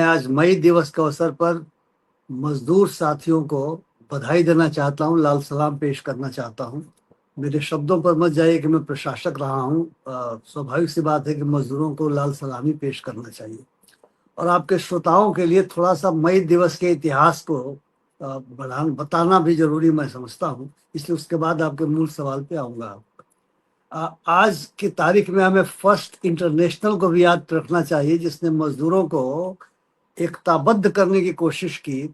आज मई दिवस के अवसर पर मजदूर साथियों को बधाई देना चाहता हूँ, लाल सलाम पेश करना चाहता हूँ। मेरे शब्दों पर मत जाइए कि मैं प्रशासक रहा हूँ। स्वाभाविक सी बात है कि मजदूरों को लाल सलामी पेश करना चाहिए। और आपके श्रोताओं के लिए थोड़ा सा मई दिवस के इतिहास को बताना भी जरूरी मैं समझता हूँ, इसलिए उसके बाद आपके मूल सवाल पे आऊँगा। आज की तारीख में हमें फर्स्ट इंटरनेशनल को भी याद रखना चाहिए, जिसने मजदूरों को एकताबद्ध करने की कोशिश की।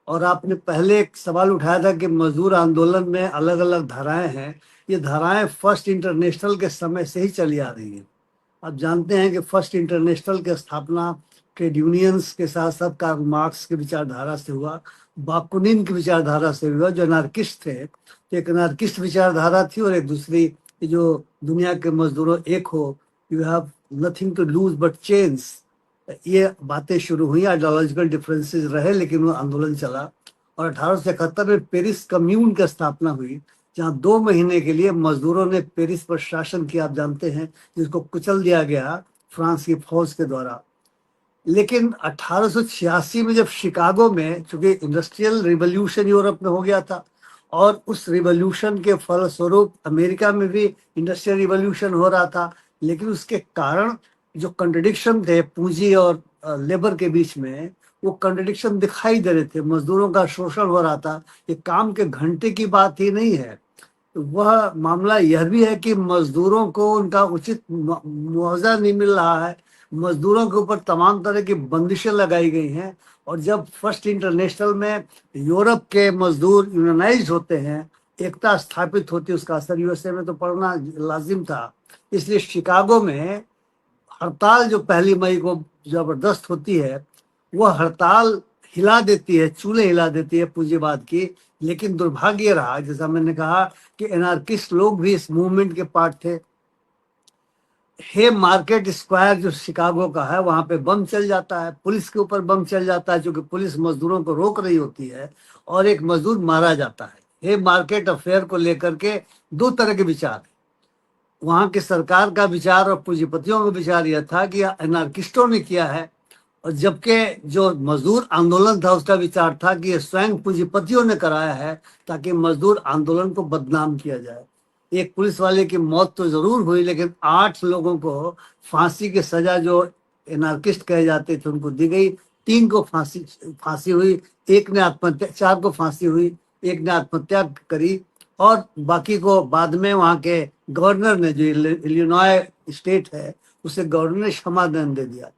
और आपने पहले एक सवाल उठाया था कि मजदूर आंदोलन में अलग अलग धाराएं हैं। ये धाराएं फर्स्ट इंटरनेशनल के समय से ही चली आ रही हैं। आप जानते हैं कि फर्स्ट इंटरनेशनल की स्थापना ट्रेड यूनियंस के साथ साथ कार्ल मार्क्स की विचारधारा से हुआ, बाकुनिन की विचारधारा से हुआ, जो अनार्किस्ट थे। तो एक अनार्किस्ट विचारधारा थी और एक दूसरी जो दुनिया के मजदूरों एक हो, you have nothing to lose but change, ये बातें शुरू हुई। आइडियोलॉजिकल डिफरेंसेस रहे लेकिन वो आंदोलन चला और 1871 में पेरिस कम्यून की स्थापना हुई, जहाँ 2 महीने के लिए मजदूरों ने पेरिस पर शासन किया, आप जानते हैं, जिसको कुचल दिया गया फ्रांस की फौज के द्वारा। लेकिन 1886 में जब शिकागो में, चूंकि इंडस्ट्रियल रिवॉल्यूशन यूरोप में हो गया था और उस रिवॉल्यूशन के फलस्वरूप अमेरिका में भी इंडस्ट्रियल रिवॉल्यूशन हो रहा था, लेकिन उसके कारण जो कंट्रडिक्शन थे पूंजी और लेबर के बीच में, वो कंट्रडिक्शन दिखाई दे रहे थे। मजदूरों का शोषण हो रहा था। ये काम के घंटे की बात ही नहीं है, वह मामला यह भी है कि मजदूरों को उनका उचित मुआवजा नहीं मिल रहा है। मजदूरों के ऊपर तमाम तरह की बंदिशें लगाई गई हैं। और जब फर्स्ट इंटरनेशनल में यूरोप के मजदूर यूनाइज होते हैं, एकता स्थापित होती है, उसका असर यूएसए में तो पड़ना लाजिम था। इसलिए शिकागो में हड़ताल जो 1 मई को जबरदस्त होती है, वह हड़ताल हिला देती है, चूल्हे हिला देती है पूंजीवाद की। लेकिन दुर्भाग्य रहा, जैसा मैंने कहा, कि एनार्किस्ट लोग भी इस मूवमेंट के पार्ट थे। हे मार्केट स्क्वायर जो शिकागो का है, वहां पे बम चल जाता है, पुलिस के ऊपर बम चल जाता है, क्योंकि पुलिस मजदूरों को रोक रही होती है और एक मजदूर मारा जाता है। हे मार्केट अफेयर को लेकर के 2 तरह के विचार, वहां की सरकार का विचार और पूंजीपतियों का विचार यह था कि एनार्किस्टों ने किया है, और जबकि जो मजदूर आंदोलन था उसका विचार था कि ये स्वयं पूंजीपतियों ने कराया है ताकि मजदूर आंदोलन को बदनाम किया जाए। एक पुलिस वाले की मौत तो जरूर हुई, लेकिन 8 लोगों को फांसी की सजा, जो एनार्किस्ट कहे जाते थे, उनको दी गई। 3 को फांसी हुई, एक ने आत्महत्या, 4 को फांसी हुई, एक ने आत्महत्या करी, और बाकी को बाद में वहां के गवर्नर ने, जो इलिनॉय स्टेट है, उसे गवर्नर ने क्षमादान दे दिया।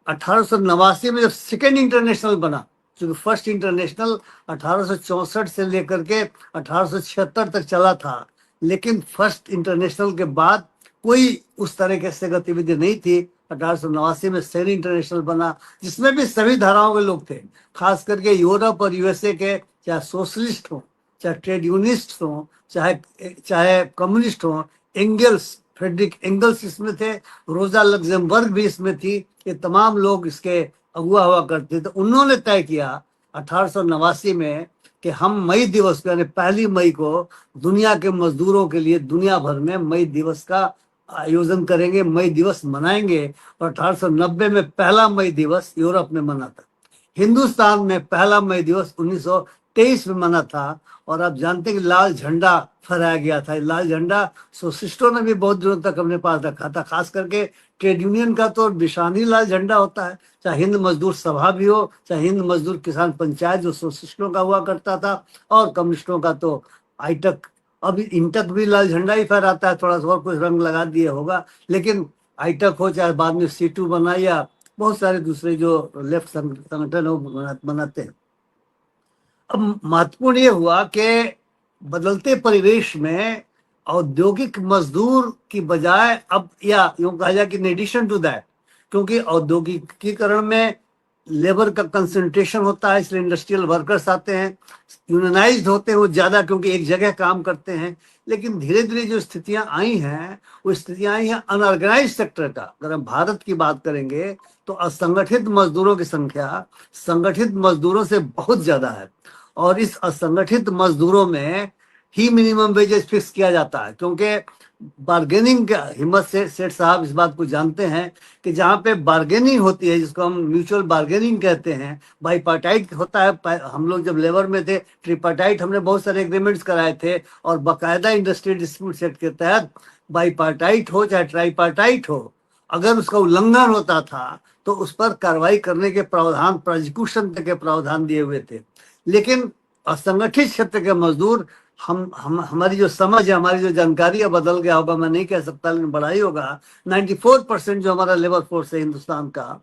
1889 में जब सेकेंड इंटरनेशनल बना, क्योंकि फर्स्ट इंटरनेशनल 1864 से लेकर के 1876 तक चला था, लेकिन फर्स्ट इंटरनेशनल के बाद कोई उस तरह से गतिविधि नहीं थी। 1889 में सेकेंड इंटरनेशनल बना, जिसमें भी सभी धाराओं के लोग थे, खास करके यूरोप और यूएसए के, चाहे सोशलिस्ट हो, चाहे ट्रेड यूनिस्ट हो, चाहे कम्युनिस्ट हो। एंगल्स, फ्रेडरिक एंगल्स इसमें थे, रोजा लग्जमबर्ग भी इसमें थी। ये तमाम लोग इसके अगुआ हुआ करते थे। उन्होंने तय किया 1889 में कि हम मई दिवस को, यानी 1 मई को, दुनिया के मजदूरों के लिए दुनिया भर में मई दिवस का आयोजन करेंगे, मई दिवस मनाएंगे। और 1890 में 1 मई दिवस यूरोप में मना था। हिंदुस्तान में 1 मई दिवस 1923 में मना था। और आप जानते हैं कि लाल झंडा फहराया गया था। लाल झंडा सोशलिस्टों ने भी बहुत दिनों तक अपने पास रखा था। खास करके ट्रेड यूनियन का तो निशानी लाल झंडा होता है, चाहे हिंद मजदूर सभा भी हो, चाहे हिंद मजदूर किसान पंचायत जो सोशलिस्टों का हुआ करता था, और कम्युनिस्टों का तो आईटक, अभी इंटक भी लाल झंडा ही फहराता है, थोड़ा सा और कुछ रंग लगा दिए होगा। लेकिन आईटक हो, चाहे बाद में सीटू बना, या बहुत सारे दूसरे जो लेफ्ट संगठन हो बनाते हैं। अब महत्वपूर्ण ये हुआ कि बदलते परिवेश में औद्योगिक मजदूर की बजाय अब, या यूं कहा जाए कि इन एडिशन टू दैट, क्योंकि औद्योगिकीकरण में लेबर का कंसंट्रेशन होता है, इसलिए इंडस्ट्रियल वर्कर्स आते हैं, यूनियनाइज्ड होते हैं वो ज्यादा, क्योंकि एक जगह काम करते हैं। लेकिन धीरे धीरे जो स्थितियां आई हैं, वो स्थितियां आई हैं अनऑर्गेनाइज सेक्टर का। अगर हम भारत की बात करेंगे तो असंगठित मजदूरों की संख्या संगठित मजदूरों से बहुत ज्यादा है। और इस असंगठित मजदूरों में ही मिनिमम वेजेस फिक्स किया जाता है, क्योंकि बार्गेनिंग का हिम्मत से सेठ साहब इस बात को जानते हैं कि जहाँ पे बार्गेनिंग होती है, जिसको हम म्यूचुअल बार्गेनिंग कहते हैं, बाईपार्टाइट होता है। हम लोग जब लेबर में थे ट्रिपार्टाइट, हमने बहुत सारे एग्रीमेंट्स कराए थे, और बाकायदा इंडस्ट्रियल डिस्प्यूट एक्ट के तहत बाईपार्टाइट हो चाहे ट्राईपार्टाइट हो, अगर उसका उल्लंघन होता था तो उस पर कार्रवाई करने के प्रावधान, प्रोसिक्यूशन के प्रावधान दिए हुए थे। लेकिन असंगठित क्षेत्र के मजदूर, हम हमारी जो समझ है, हमारी जो जानकारी है, बदल गया होगा मैं नहीं कह सकता, लेकिन बड़ा ही होगा। 94% जो हमारा लेबर फोर्स है हिंदुस्तान का,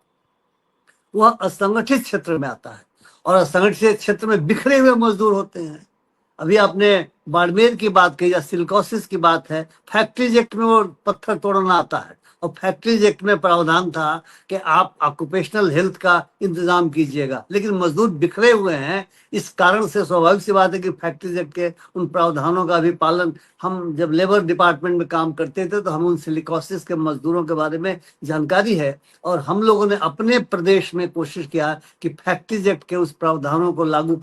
वह असंगठित क्षेत्र में आता है, और असंगठित क्षेत्र में बिखरे हुए मजदूर होते हैं। अभी आपने बाड़मेर की बात की या सिलिकॉसिस की बात है, फैक्ट्रीज एक्ट में वो पत्थर तोड़ना आता है, और फैक्ट्रीज एक्ट में प्रावधान था कि आप ऑक्यूपेशनल हेल्थ का इंतजाम कीजिएगा, लेकिन मजदूर बिखरे हुए हैं। इस कारण से स्वाभाविक सी बात है कि फैक्ट्रीज एक्ट के उन प्रावधानों का भी पालन, हम जब लेबर डिपार्टमेंट में काम करते थे तो हम उन सिलिकॉसिस के मजदूरों के बारे में जानकारी है, और हम लोगों ने अपने प्रदेश में कोशिश किया कि फैक्ट्रीज एक्ट के उस प्रावधानों को लागू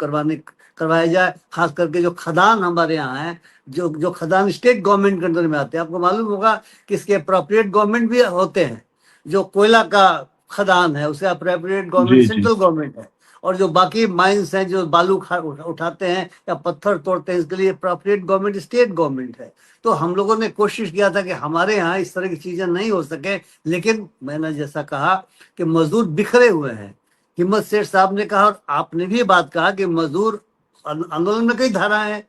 करवाया जाए। खास करके जो खदान हमारे यहाँ है, जो जो खदान स्टेट गवर्नमेंट के अंदर में आते हैं, आपको मालूम होगा कि इसके अप्रोप्रिएट गवर्नमेंट भी होते हैं। जो कोयला का खदान है उसे अप्रोप्रिएट गवर्नमेंट जी जी। सेंट्रल गवर्नमेंट है, और जो बाकी माइंस हैं जो बालू उठाते हैं या पत्थर तोड़ते हैं, इसके लिए अप्रोप्रिएट गवर्नमेंट स्टेट गवर्नमेंट है। तो हम लोगों ने कोशिश किया था कि हमारे यहाँ इस तरह की चीजें नहीं हो सके, लेकिन मैंने जैसा कहा कि मजदूर बिखरे हुए हैं। हिम्मत सेठ साहब ने कहा, और आपने भी बात कहा कि मजदूर आंदोलन में कई धाराएं हैं,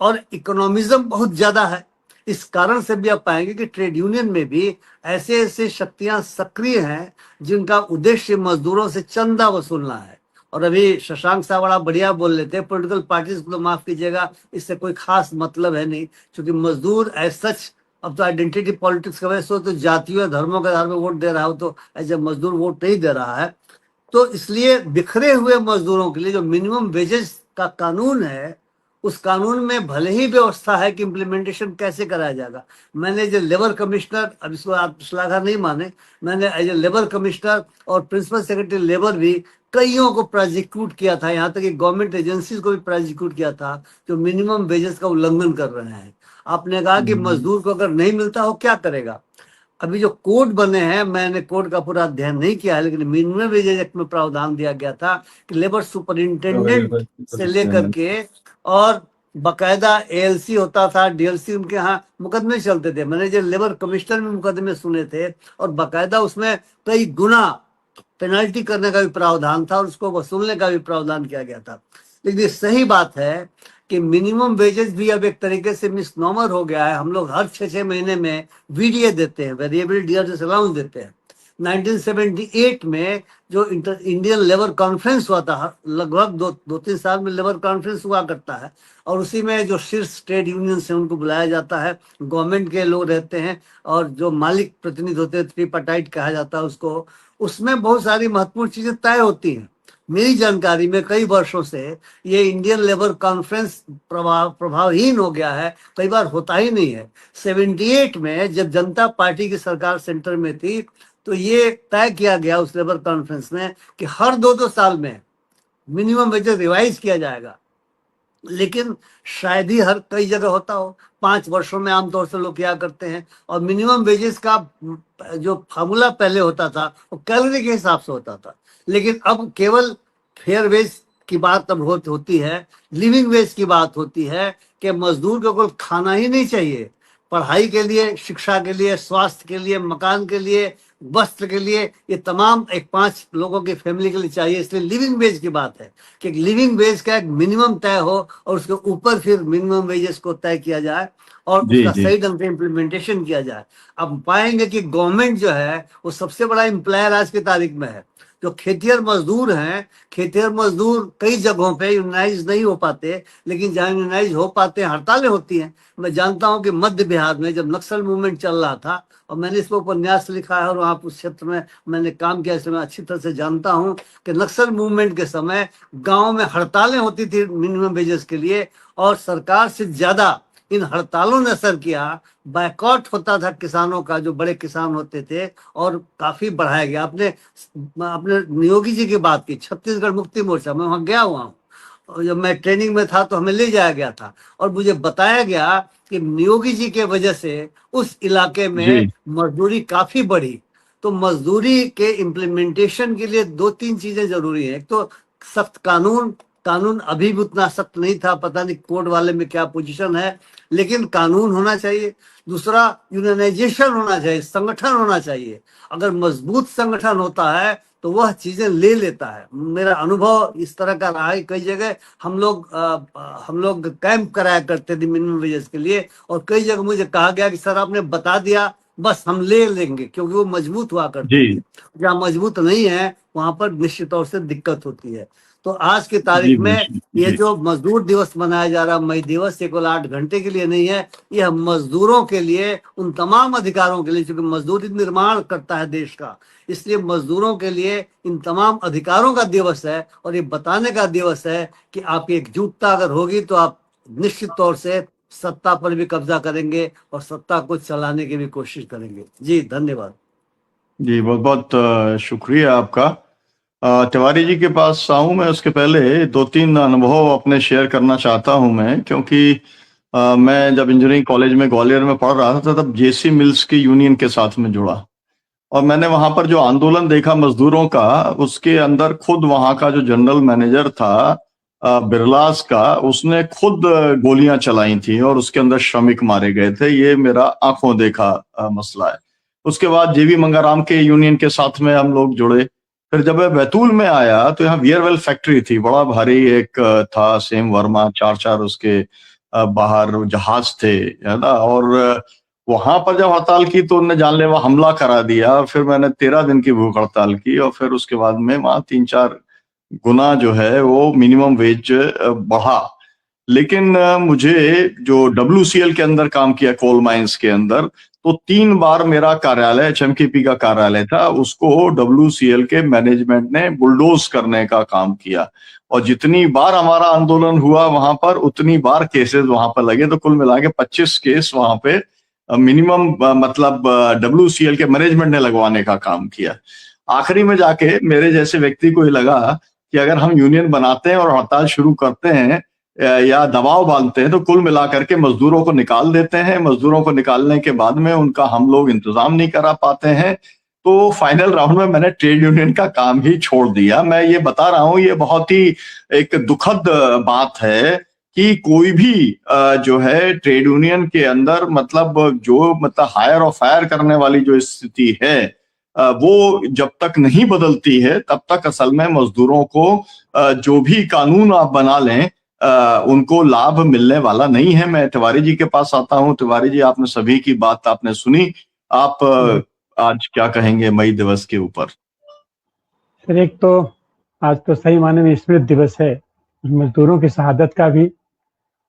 और इकोनॉमिज्म बहुत ज्यादा है। इस कारण से भी आप पाएंगे कि ट्रेड यूनियन में भी ऐसे ऐसे शक्तियां सक्रिय हैं जिनका उद्देश्य मजदूरों से चंदा वसूलना है। और अभी शशांक साहब बड़ा बढ़िया बोल लेते हैं, पॉलिटिकल पार्टीज को तो माफ कीजिएगा, इससे कोई खास मतलब है नहीं, क्योंकि मजदूर एज सच, अब तो आइडेंटिटी पॉलिटिक्स की वजह से तो जातियों धर्मों के आधार पर वोट दे रहा हो, तो एज ए मजदूर वोट नहीं दे रहा है। तो इसलिए बिखरे हुए मजदूरों के लिए जो मिनिमम वेजेस का कानून है, उस कानून में भले ही व्यवस्था है कि इम्प्लीमेंटेशन कैसे कराया जाएगा। मैंने जो लेबर कमिश्नर, अब इसको आप श्लाघा नहीं माने, मैंने एज ए लेबर कमिश्नर और प्रिंसिपल सेक्रेटरी लेबर भी कईयों को प्रोसिक्यूट किया था, यहाँ तक कि गवर्नमेंट एजेंसीज को भी प्रोसिक्यूट किया था जो मिनिमम वेजेस का उल्लंघन कर रहे हैं। आपने कहा कि हम्म। मजदूर को अगर नहीं मिलता हो क्या करेगा। अभी जो कोड बने हैं, मैंने कोड का पूरा अध्ययन नहीं किया है, लेकिन मिनिमम वेजेस एक्ट में प्रावधान दिया गया था कि लेबर सुपरिंटेंडेंट से लेकर के, और बकायदा एएलसी होता था, डीएलसी, उनके यहाँ मुकदमे चलते थे। मैंने जो लेबर कमिश्नर में मुकदमे सुने थे, और बकायदा उसमें कई गुना पेनल्टी करने का भी प्रावधान था, और उसको वसूलने का भी प्रावधान किया गया था। लेकिन ये सही बात है कि मिनिमम वेजेस भी अब एक तरीके से मिसनॉमर हो गया है। हम लोग हर 6-6 महीने में वीडीए देते हैं, वेरिएबल डियर्स अलाउंस देते हैं। 1978 में जो इंडियन लेबर कॉन्फ्रेंस हुआ था, लगभग 2-3 साल में लेबर कॉन्फ्रेंस हुआ करता है, और उसी में जो शीर्ष ट्रेड यूनियन से उनको बुलाया जाता है, गवर्नमेंट के लोग रहते हैं, और जो मालिक प्रतिनिधि होते हैं, ट्रिपार्टाइट कहा जाता है उसको, उसमें बहुत सारी महत्वपूर्ण चीजें तय होती हैं। मेरी जानकारी में कई वर्षों से ये इंडियन लेबर कॉन्फ्रेंस प्रभावहीन हो गया है, कई बार होता ही नहीं है। 78 में जब जनता पार्टी की सरकार सेंटर में थी, तो ये तय किया गया उस लेबर कॉन्फ्रेंस में कि हर 2-2 साल में मिनिमम वेजेस रिवाइज किया जाएगा। लेकिन शायद ही हर कई जगह होता हो, 5 वर्षों में आमतौर से लोग क्या करते हैं। और मिनिमम वेजेस का जो फार्मूला पहले होता था वो कैलोरी के हिसाब से होता था, लेकिन अब केवल फेयर वेज की बात अब होती है, लिविंग वेज की बात होती है कि मजदूर को केवल खाना ही नहीं चाहिए, पढ़ाई के लिए, शिक्षा के लिए, स्वास्थ्य के लिए, मकान के लिए, वस्त्र के लिए, ये तमाम एक 5 लोगों की फैमिली के लिए चाहिए। इसलिए लिविंग वेज की बात है कि लिविंग वेज का एक मिनिमम तय हो, और उसके ऊपर फिर मिनिमम वेजेस को तय किया जाए, और जी उसका जी। सही ढंग से इम्प्लीमेंटेशन किया जाए। अब पाएंगे कि गवर्नमेंट जो है वो सबसे बड़ा एम्प्लॉयर आज की तारीख में है। जो खेतिहर मजदूर हैं, खेतिहर मजदूर कई जगहों पे यूनाइज नहीं हो पाते, लेकिन जहाँ यूनाइज हो पाते हैं हड़तालें होती हैं। मैं जानता हूँ कि मध्य बिहार में जब नक्सल मूवमेंट चल रहा था, और मैंने इस पर उपन्यास लिखा है, और वहाँ उस क्षेत्र में मैंने काम किया, इसलिए मैं अच्छी तरह से जानता हूँ कि नक्सल मूवमेंट के समय गाँव में हड़तालें होती थी मिनिमम वेजेस के लिए, और सरकार से ज्यादा इन हड़तालों ने असर किया। बायकॉट होता था किसानों का, जो बड़े किसान होते थे, और काफी बढ़ाया गया। आपने अपने नियोगी जी की बात की, छत्तीसगढ़ मुक्ति मोर्चा, मैं वहां गया हुआ हूँ, जब मैं ट्रेनिंग में था तो हमें ले जाया गया था और मुझे बताया गया कि योगी जी के वजह से उस इलाके में जी मजदूरी काफी बढ़ी। तो मजदूरी के इम्प्लीमेंटेशन के लिए दो तीन चीजें जरूरी हैं। एक तो सख्त कानून, कानून अभी भी उतना सख्त नहीं था, पता नहीं कोर्ट वाले में क्या पोजीशन है, लेकिन कानून होना चाहिए। दूसरा यूनियनाइजेशन होना चाहिए, संगठन होना चाहिए। अगर मजबूत संगठन होता है तो वह चीजें ले लेता है। मेरा अनुभव इस तरह का रहा है, कई जगह हम लोग कैंप कराया करते थे मिनिमम वेजेस के लिए, और कई जगह मुझे कहा गया कि सर आपने बता दिया बस हम ले लेंगे, क्योंकि वो मजबूत हुआ करते थे। जी जहाँ मजबूत नहीं है वहां पर निश्चित तौर से दिक्कत होती है। तो आज की तारीख जी में ये जी जो मजदूर दिवस मनाया जा रहा, मई दिवस केवल 8 घंटे के लिए नहीं है, यह मजदूरों के लिए, उन तमाम अधिकारों के लिए, क्योंकि मजदूर ही निर्माण करता है देश का, इसलिए मजदूरों के लिए इन तमाम अधिकारों का दिवस है। और ये बताने का दिवस है कि आपकी एकजुटता अगर होगी तो आप निश्चित तौर से सत्ता पर भी कब्जा करेंगे और सत्ता को चलाने की भी कोशिश करेंगे। जी धन्यवाद। जी, बहुत बहुत शुक्रिया आपका। तिवारी जी के पास आऊं मैं, उसके पहले दो तीन अनुभव अपने शेयर करना चाहता हूं मैं, क्योंकि मैं जब इंजीनियरिंग कॉलेज में ग्वालियर में पढ़ रहा था तब जेसी मिल्स की यूनियन के साथ में जुड़ा, और मैंने वहां पर जो आंदोलन देखा मजदूरों का, उसके अंदर खुद वहां का जो जनरल मैनेजर था बिरलास का, उसने खुद गोलियां चलाई थी और उसके अंदर श्रमिक मारे गए थे। ये मेरा आंखों देखा मसला है। उसके बाद जेवी मंगाराम के यूनियन के साथ में हम लोग जुड़े। फिर जब मैं बैतूल में आया तो यहाँ वियरवेल फैक्ट्री थी, बड़ा भारी एक था सेम वर्मा, चार चार उसके बाहर जहाज थे, है ना। और वहां पर जब हड़ताल की तो उनने जानलेवा हमला करा दिया। फिर मैंने 13 दिन की भूख हड़ताल की और फिर उसके बाद में वहां 3-4 गुना जो है वो मिनिमम वेज बढ़ा। लेकिन मुझे जो WCL के अंदर काम किया, कोल माइंस के अंदर, तो 3 बार मेरा कार्यालय, HMKP का कार्यालय था, उसको WCL के मैनेजमेंट ने बुलडोज करने का काम किया। और जितनी बार हमारा आंदोलन हुआ वहां पर, उतनी बार केसेस वहां पर लगे। तो कुल मिला के 25 केस वहां पे मिनिमम मतलब WCL के मैनेजमेंट ने लगवाने का काम किया। आखिरी में जाके मेरे जैसे व्यक्ति को ये लगा कि अगर हम यूनियन बनाते हैं और हड़ताल शुरू करते हैं या दबाव डालते हैं तो कुल मिलाकर के मजदूरों को निकाल देते हैं। मजदूरों को निकालने के बाद में उनका हम लोग इंतजाम नहीं करा पाते हैं। तो फाइनल राउंड में मैंने ट्रेड यूनियन का काम ही छोड़ दिया। मैं ये बता रहा हूं, ये बहुत ही एक दुखद बात है कि कोई भी जो है ट्रेड यूनियन के अंदर मतलब हायर और फायर करने वाली जो स्थिति है वो जब तक नहीं बदलती है तब तक असल में मजदूरों को जो भी कानून आप बना लें उनको लाभ मिलने वाला नहीं है। मैं तिवारी जी के पास आता हूं। तिवारी जी, आपने सभी की बात आपने सुनी, आप आज क्या कहेंगे मई दिवस के ऊपर? सर, एक तो आज तो सही मायने में स्मृति दिवस है मजदूरों की शहादत का भी।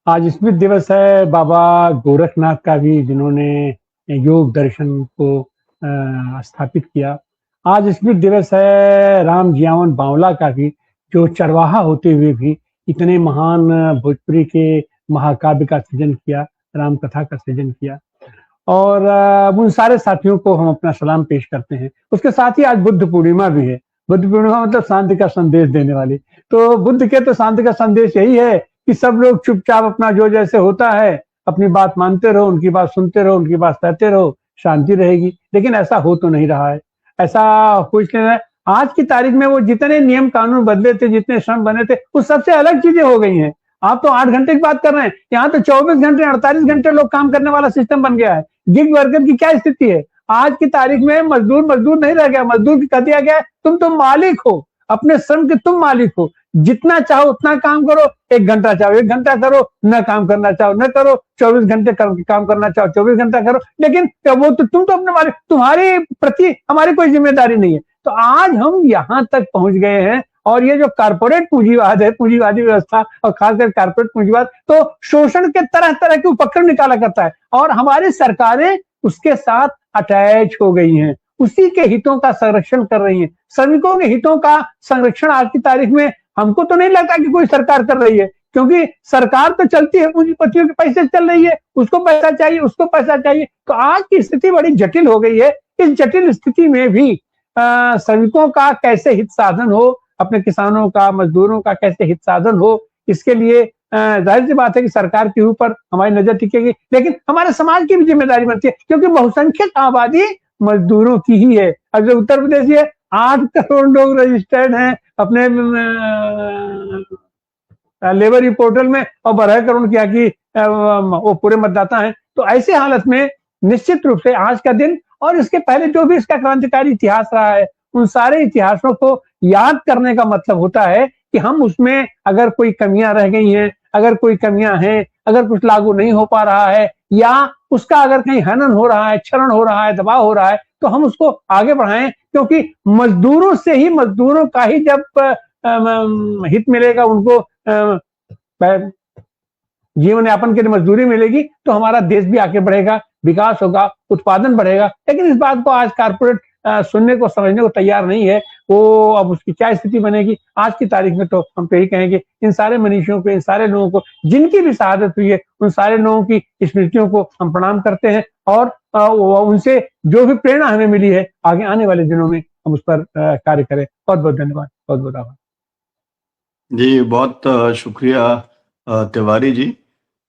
आज स्मृति दिवस है बाबा गोरखनाथ का भी, जिन्होंने योग दर्शन को स्थापित किया। आज स्मृति दिवस है राम जियावन बावला का भी, जो चरवाहा होते हुए भी इतने महान भोजपुरी के महाकाव्य का सृजन किया, राम कथा का सृजन किया। और उन सारे साथियों को हम अपना सलाम पेश करते हैं। उसके साथ ही आज बुद्ध पूर्णिमा भी है। बुद्ध पूर्णिमा मतलब शांति का संदेश देने वाली। तो बुद्ध के तो शांति का संदेश यही है कि सब लोग चुपचाप अपना जो जैसे होता है अपनी बात मानते रहो, उनकी बात सुनते रहो, उनकी बात सहते रहो, शांति रहेगी। लेकिन ऐसा हो तो नहीं रहा है। ऐसा हो इसलिए आज की तारीख में वो जितने नियम कानून बदले थे, जितने श्रम बने थे, उस सबसे अलग चीजें हो गई हैं। आप तो 8 घंटे की बात कर रहे हैं, यहाँ तो 24 घंटे 48 घंटे लोग काम करने वाला सिस्टम बन गया है। गिग वर्कर की क्या स्थिति है आज की तारीख में? मजदूर मजदूर नहीं रह गया। मजदूर की कह दिया गया तुम मालिक हो, अपने श्रम के तुम मालिक हो, जितना चाहो उतना काम करो, 1 घंटा चाहो 1 घंटा करो, न काम करना चाहो न करो, 24 घंटे काम करना चाहो 24 घंटा करो। लेकिन वो तो तुम तो अपने मालिक, तुम्हारे प्रति हमारी कोई जिम्मेदारी नहीं है। तो आज हम यहाँ तक पहुंच गए हैं। और ये जो कारपोरेट पूंजीवाद है, पूंजीवादी व्यवस्था और खासकर कारपोरेट पूंजीवाद, तो शोषण के तरह तरह के उपक्रम निकाला करता है और हमारी सरकारें उसके साथ अटैच हो गई हैं, उसी के हितों का संरक्षण कर रही हैं। श्रमिकों के हितों का संरक्षण आज की तारीख में हमको तो नहीं लगता कि कोई सरकार कर रही है, क्योंकि सरकार तो चलती है पूंजीपतियों के पैसे चल रही है, उसको पैसा चाहिए, उसको पैसा चाहिए। तो आज की स्थिति बड़ी जटिल हो गई है। इस जटिल स्थिति में भी श्रमिकों का कैसे हित साधन हो, अपने किसानों का, मजदूरों का कैसे हित साधन हो, इसके लिए जाहिर सी बात है कि सरकार के ऊपर हमारी नजर टिकेगी, लेकिन हमारे समाज की भी जिम्मेदारी बनती है, क्योंकि बहुसंख्यक आबादी मजदूरों की ही है। अब जो उत्तर प्रदेश ये 8 करोड़ लोग रजिस्टर्ड हैं अपने लेबर पोर्टल में, और 12 करोड़ क्या कि वो पूरे मतदाता हैं। तो ऐसे हालत में निश्चित रूप से आज का दिन और इसके पहले जो भी इसका क्रांतिकारी इतिहास रहा है, उन सारे इतिहासों को याद करने का मतलब होता है कि हम उसमें अगर कोई कमियां रह गई हैं, अगर कोई कमियां हैं, अगर कुछ लागू नहीं हो पा रहा है, या उसका अगर कहीं हनन हो रहा है, क्षरण हो रहा है, दबाव हो रहा है, तो हम उसको आगे बढ़ाएं, क्योंकि मजदूरों से ही, मजदूरों का ही जब हित मिलेगा, उनको जीवन यापन के लिए मजदूरी मिलेगी, तो हमारा देश भी आगे बढ़ेगा, विकास होगा, उत्पादन बढ़ेगा। लेकिन इस बात को आज कारपोरेट सुनने को, समझने को तैयार नहीं है। वो अब उसकी क्या स्थिति बनेगी आज की तारीख में, तो हम तो यही कहेंगे इन सारे मनीषियों को, इन सारे लोगों को जिनकी भी शहादत हुई है, उन सारे लोगों की स्मृतियों को हम प्रणाम करते हैं, और उनसे जो भी प्रेरणा हमें मिली है, आगे आने वाले दिनों में हम उस पर कार्य करें। बहुत बहुत धन्यवाद, बहुत बहुत आभार जी। बहुत शुक्रिया तिवारी जी।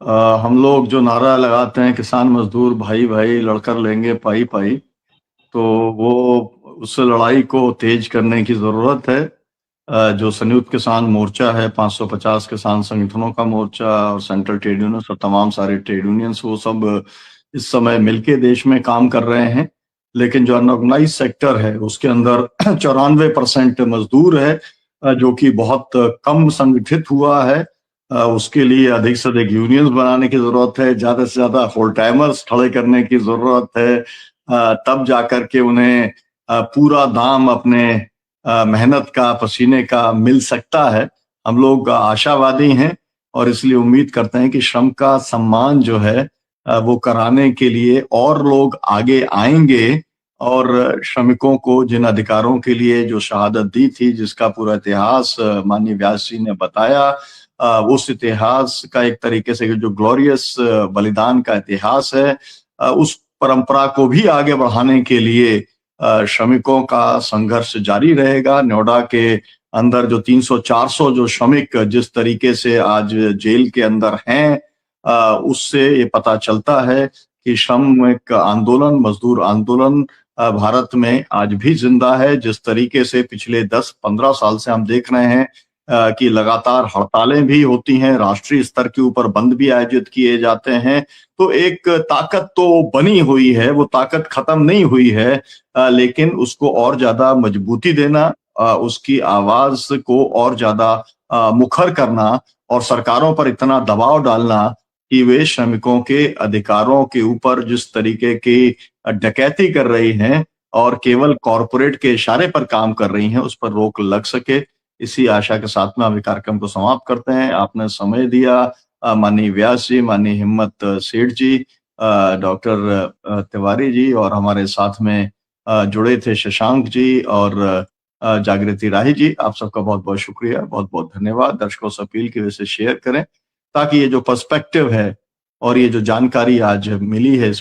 हम लोग जो नारा लगाते हैं, किसान मजदूर भाई भाई लड़कर लेंगे पाई पाई, तो वो उस लड़ाई को तेज करने की जरूरत है। जो संयुक्त किसान मोर्चा है, 550 किसान संगठनों का मोर्चा और सेंट्रल ट्रेड यूनियन और तमाम सारे ट्रेड यूनियंस, वो सब इस समय मिलके देश में काम कर रहे हैं। लेकिन जो अनऑर्गेनाइज सेक्टर है उसके अंदर 94% मजदूर है, जो कि बहुत कम संगठित हुआ है। उसके लिए अधिक से अधिक यूनियंस बनाने की जरूरत है, ज्यादा से ज्यादा फुल टाइमर्स खड़े करने की जरूरत है, तब जाकर के उन्हें पूरा दाम अपने मेहनत का, पसीने का मिल सकता है। हम लोग आशावादी हैं और इसलिए उम्मीद करते हैं कि श्रम का सम्मान जो है वो कराने के लिए और लोग आगे आएंगे, और श्रमिकों को जिन अधिकारों के लिए जो शहादत दी थी, जिसका पूरा इतिहास माननीय व्यास जी ने बताया, उस इतिहास का एक तरीके से जो ग्लोरियस बलिदान का इतिहास है, उस परंपरा को भी आगे बढ़ाने के लिए श्रमिकों का संघर्ष जारी रहेगा। नोएडा के अंदर जो 300-400 जो श्रमिक जिस तरीके से आज जेल के अंदर हैं, उससे ये पता चलता है कि श्रमिक आंदोलन, मजदूर आंदोलन भारत में आज भी जिंदा है। जिस तरीके से पिछले 10-15 साल से हम देख रहे हैं कि लगातार हड़तालें भी होती हैं, राष्ट्रीय स्तर के ऊपर बंद भी आयोजित किए जाते हैं, तो एक ताकत तो बनी हुई है, वो ताकत खत्म नहीं हुई है, लेकिन उसको और ज्यादा मजबूती देना, उसकी आवाज को और ज्यादा मुखर करना, और सरकारों पर इतना दबाव डालना कि वे श्रमिकों के अधिकारों के ऊपर जिस तरीके की डकैती कर रही हैं और केवल कॉरपोरेट के इशारे पर काम कर रही हैं, उस पर रोक लग सके। इसी आशा के साथ में हम कार्यक्रम को समाप्त करते हैं। आपने समय दिया माननीय व्यास जी, माननीय हिम्मत सेठ जी, डॉक्टर तिवारी जी, और हमारे साथ में जुड़े थे शशांक जी और जागृति राही जी। आप सबका बहुत बहुत शुक्रिया, बहुत बहुत धन्यवाद। दर्शकों से अपील की वजह से शेयर करें, ताकि ये जो पर्सपेक्टिव है और ये जो जानकारी आज मिली है